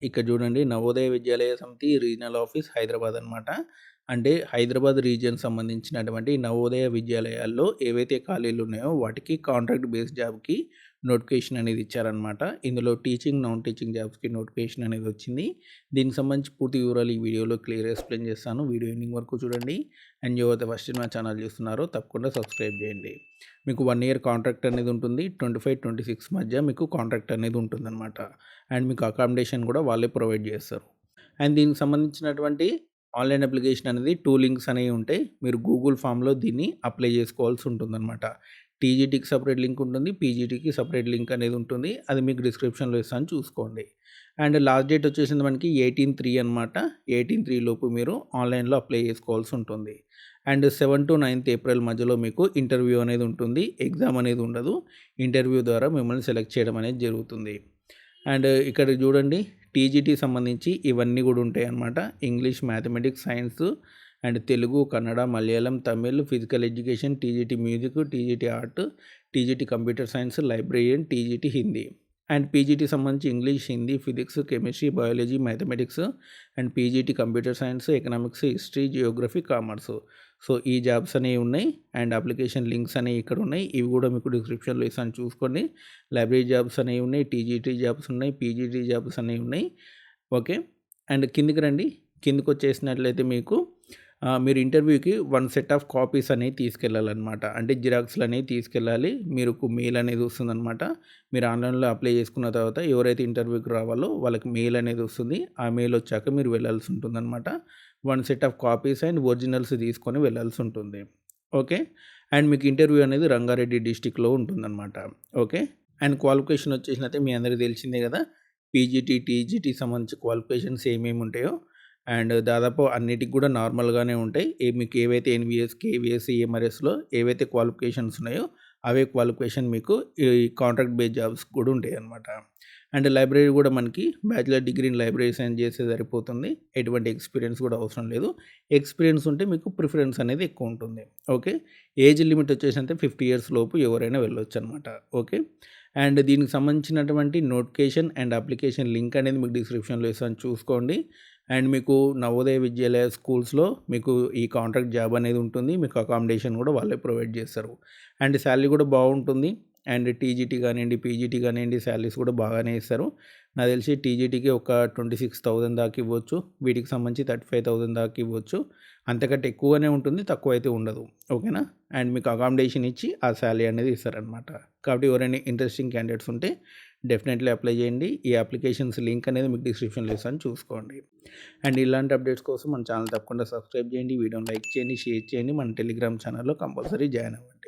ఇక్కడ చూడండి నవోదయ విద్యాలయ సమితి రీజనల్ ఆఫీస్ హైదరాబాద్ అనమాట. అంటే హైదరాబాద్ రీజియన్ సంబంధించినటువంటి నవోదయ విద్యాలయాల్లో ఏవైతే ఖాళీలు ఉన్నాయో వాటికి కాంట్రాక్ట్ బేస్డ్ జాబ్‌కి నోటిఫికేషన్ అనేది ఇచ్చారనమాట. ఇందులో టీచింగ్, నాన్ టీచింగ్ జాబ్స్‌కి నోటిఫికేషన్ అనేది వచ్చింది. దీనికి సంబంధించి పూర్తి వివరాలు ఈ వీడియోలో క్లియర్‌గా ఎక్స్‌ప్లెయిన్ చేస్తాను. వీడియో ఎండింగ్ వరకు చూడండి. అండ్ ఎవరైతే ఫస్ట్ టైం నా ఛానల్ చూస్తున్నారో తప్పకుండా సబ్స్క్రైబ్ చేయండి. మీకు 1 ఇయర్ కాంట్రాక్ట్ అనేది ఉంటుంది. 25, 26 మధ్య మీకు కాంట్రాక్ట్ అనేది ఉంటుందన్నమాట. అండ్ మీకు అకామిడేషన్ కూడా వాళ్ళే ప్రొవైడ్ చేస్తారు. అండ్ దీనికి సంబంధించినటువంటి ఆన్‌లైన్ అప్లికేషన్ అనేది 2 లింక్స్ అనేవి ఉంటాయి. మీరు గూగుల్ ఫామ్‌లో దీన్ని అప్లై చేసుకోవాల్సి ఉంటుందన్నమాట. టీజీటీకి సెపరేట్ లింక్ ఉంటుంది. పీజీటీకి సెపరేట్ లింక్ అనేది ఉంటుంది. అది మీకు డిస్క్రిప్షన్‌లో ఇస్తాను చూసుకోండి. అండ్ లాస్ట్ డేట్ వచ్చేసింది మనకి 18/3 అనమాట. 18/3 లోపు మీరు ఆన్‌లైన్‌లో అప్లై చేసుకోవాల్సి ఉంటుంది. అండ్ 7-9 ఏప్రిల్ మధ్యలో మీకు ఇంటర్వ్యూ అనేది ఉంటుంది. ఎగ్జామ్ అనేది ఉండదు. ఇంటర్వ్యూ ద్వారా మిమ్మల్ని సెలెక్ట్ చేయడం అనేది జరుగుతుంది. అండ్ ఇక్కడ చూడండి టీజీటీ సంబంధించి ఇవన్నీ కూడా ఉంటాయన్నమాట. English, mathematics, science and Telugu, Kannada, Malayalam, Tamil, physical education, TGT music, TGT art, TGT computer science, librarian, TGT Hindi. And PGT సంబంధించి English, Hindi, physics, chemistry, biology, mathematics and PGT computer science, economics, history, geography, commerce. So ఈ jobs అనేవి ఉన్నాయి. And application links అనేవి ఇక్కడ ఉన్నాయి. ఇవి కూడా మీకు డిస్క్రిప్షన్లో ఇస్తాను చూసుకోండి. లైబ్రరీ జాబ్స్ అనేవి ఉన్నాయి, టీజీటీ జాబ్స్ ఉన్నాయి, పీజీటీ జాబ్స్ అనేవి ఉన్నాయి. ఓకే. అండ్ కిందికి రండి. కిందకి వచ్చేసినట్లయితే మీకు మీరు ఇంటర్వ్యూకి 1 సెట్ ఆఫ్ కాపీస్ అనేవి తీసుకెళ్ళాలన్నమాట. అంటే జిరాక్స్‌లు అనేవి తీసుకెళ్ళాలి. మీకు మెయిల్ అనేది వస్తుందన్నమాట. మీరు ఆన్‌లైన్‌లో అప్లై చేసుకున్న తర్వాత ఎవరైతే ఇంటర్వ్యూకి రావాలో వాళ్ళకి మెయిల్ అనేది వస్తుంది. ఆ మెయిల్ వచ్చాక మీరు వెళ్ళాల్సి ఉంటుందన్నమాట. 1 set of copies and originals తీసుకొని వెళ్ళాల్సి ఉంటుంది. ఓకే. అండ్ మీకు ఇంటర్వ్యూ అనేది రంగారెడ్డి డిస్ట్రిక్ట్‌లో ఉంటుందన్నమాట. ఓకే. అండ్ క్వాలిఫికేషన్ వచ్చేసినైతే మీ అందరికీ తెలిసిందే కదా! పీజీటీ, టీజీటీ సంబంధించి క్వాలిఫికేషన్స్ ఏమేమి ఉంటాయో అండ్ దాదాపు అన్నిటికి కూడా నార్మల్‌గానే ఉంటాయి. మీకు ఏవైతే ఎన్‌వీఎస్, కేవీఎస్, ఈఎంఆర్ఎస్‌లో ఏవైతే క్వాలిఫికేషన్స్ ఉన్నాయో అవే క్వాలిఫికేషన్ మీకు ఈ కాంట్రాక్ట్ బేస్డ్ జాబ్స్ కూడా ఉంటాయన్నమాట. అండ్ లైబ్రరీ కూడా మనకి bachelor degree in library science చేస్తే సరిపోతుంది. ఎటువంటి ఎక్స్‌పీరియన్స్ కూడా అవసరం లేదు. ఎక్స్‌పీరియన్స్ ఉంటే మీకు ప్రిఫరెన్స్ అనేది ఎక్కువ ఉంటుంది. ఓకే. ఏజ్ లిమిట్ వచ్చేసి 50 ఇయర్స్ లోపు ఎవరైనా వెళ్ళొచ్చనమాట. ఓకే. అండ్ దీనికి సంబంధించినటువంటి నోటిఫికేషన్ అండ్ అప్లికేషన్ లింక్ అనేది మీకు డిస్క్రిప్షన్‌లో ఇస్తాను చూసుకోండి. అండ్ మీకు నవోదయ విద్యాలయ స్కూల్స్‌లో మీకు ఈ కాంట్రాక్ట్ జాబ్ అనేది ఉంటుంది. మీకు అకామిడేషన్ కూడా వాళ్ళే ప్రొవైడ్ చేస్తారు. అండ్ సాలరీ కూడా బాగుంటుంది. అండ్ టీజీటీ కానివ్వండి, పీజీటీ కానివ్వండి సాలరీస్ కూడా బాగానే ఇస్తారు. నాకు తెలిసి టీజీటీకి ఒక 26,000 దాకా ఇవ్వచ్చు. వీటికి సంబంధించి 35,000 దాకా ఇవ్వచ్చు. అంతకంటే ఎక్కువనే ఉంటుంది. తక్కువైతే ఉండదు. ఓకేనా. అండ్ మీకు అకామిడేషన్ ఇచ్చి ఆ సాలరీ అనేది ఇస్తారనమాట. కాబట్టి ఎవరైనా ఇంట్రెస్టింగ్ క్యాండిడేట్స్ ఉంటే డెఫినెట్లీ అప్లై చేయండి. ఈ అప్లికేషన్స్ లింక్ అనేది మీకు డిస్క్రిప్షన్‌లో ఇస్తాను చూసుకోండి. అండ్ ఇలాంటి అప్డేట్స్ కోసం మన ఛానల్ తప్పకుండా సబ్స్క్రైబ్ చేయండి. వీడియోని లైక్ చేయండి, షేర్ చేయండి. మన టెలిగ్రామ్ ఛానల్‌లో కంపల్సరీ జాయిన్ అవ్వండి.